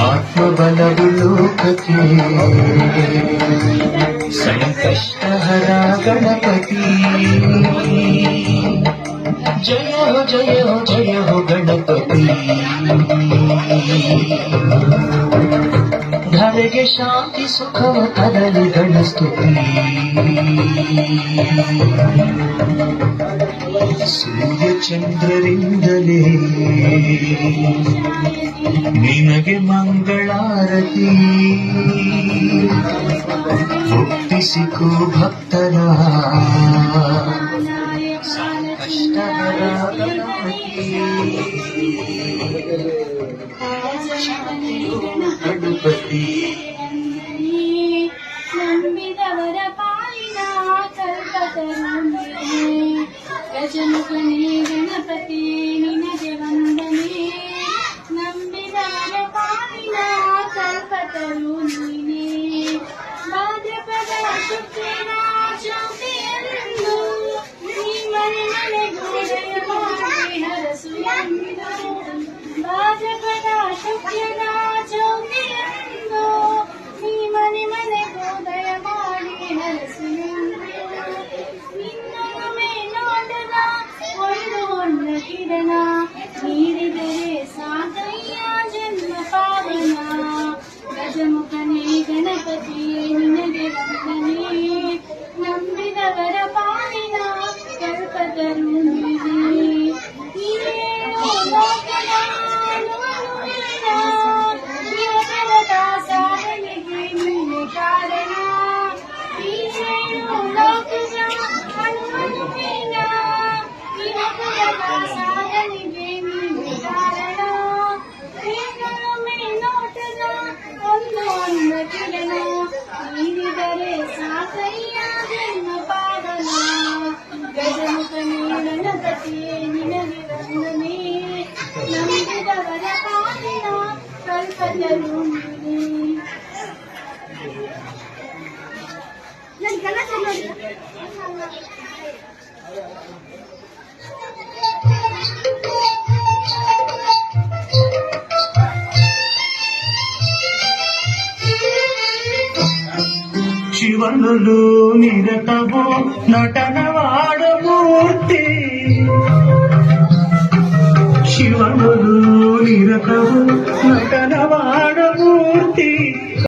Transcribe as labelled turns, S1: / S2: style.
S1: ಆತ್ಮಬಲವು ಲೋಕಕ್ಕೆ ಸಂಕಷ್ಟಹರ ಗಣಪತಿ ಜಯ ಹೋ ಜಯ ಹೋ ಜಯ ಹೋ ಗಣಪತಿ ಧರೆಗೆ ಶಾಂತಿ ಸುಖವ ತರಲಿ ಗಣಸ್ತುತಿ ಸೂರ್ಯ ಚಂದ್ರರಿಂದಲೇ ನಿನಗೆ ಮಂಗಳಾರತಿ ಮುಕ್ತಿ ಸಿಕ್ಕೋ ಭಕ್ತರ ಸಂಕಷ್ಟಹರ ಗಣಪತಿ ಗಣಪತಿ
S2: ನಂಬಿದವರ ಪಾಲಿನ ಕಲ್ಪತರುಂಬೆ ಗಜಮುಖನೇ ಗಣಪತಿ ನಿನಗೆ ವಂದನೆ ನಂಬಿದವರ ಪಾಲಿನ ಕಲ್ಪತರು ನೀನೇ ಭಾದ್ರಪದ ಶುಕ್ರನ ಚೌತಿಯಂದು ನೀ ಮನೆ ಮನೆಗೂಡೆಯ ಮಾಡಿ ಹರಸು ಎಂದು ಭಾದ್ರಪದ ಶುಕ್ರನ ಚೌತಿಯಂದು ನೀ ಮನೆ ಮನೆಗೂಡೆಯ ಮಾಡಿ ಹರಸು ನಿನ್ನೊಮ್ಮೆ ನೋಟದ ಒಂದು ಹೊನ್ನ ಕಿರಣ ನೀಡಿದರೆ ಸಾಕಯ್ಯ ಜನ್ಮ ಪಾವನ ಗಜಮುಖನೇ ಗಣಪತಿ ನಿನಗೆ ವಂದನೆ ನಂಬಿದವರ ಪಾಲಿನ ಕಲ್ಪತರು ನೀನೇ ಲೋಕದ ಸಾಧನೆಗೆ ನೀನೆ ಕಾರಣ ಲೋಕದ ಅನುಮತಿನ ಸಾಧನೆಗೆ ನೀನೆ ಕಾರಣ ನೋಟದ ಒಂದು ಅನ್ನ ಕಿರಣ ನೀಡಿದರೆ ಸಾಕಯ್ಯ ಜನ್ಮ ಪಾವನ ಗಜಮುಖನೇ ಗಣಪತಿ ನಿನಗೆ ವಂದನೆ ನಂಬಿದವರ ಪಾಲಿನ ಕಲ್ಪತರು
S1: ಶಿವನುಲು ನಿರತವೋ ನಟನವಾಡ ಮೂರ್ತಿ ಶಿವನುಲು ನಿರತವೋ ನಟನವಾಡ ಮೂರ್ತಿ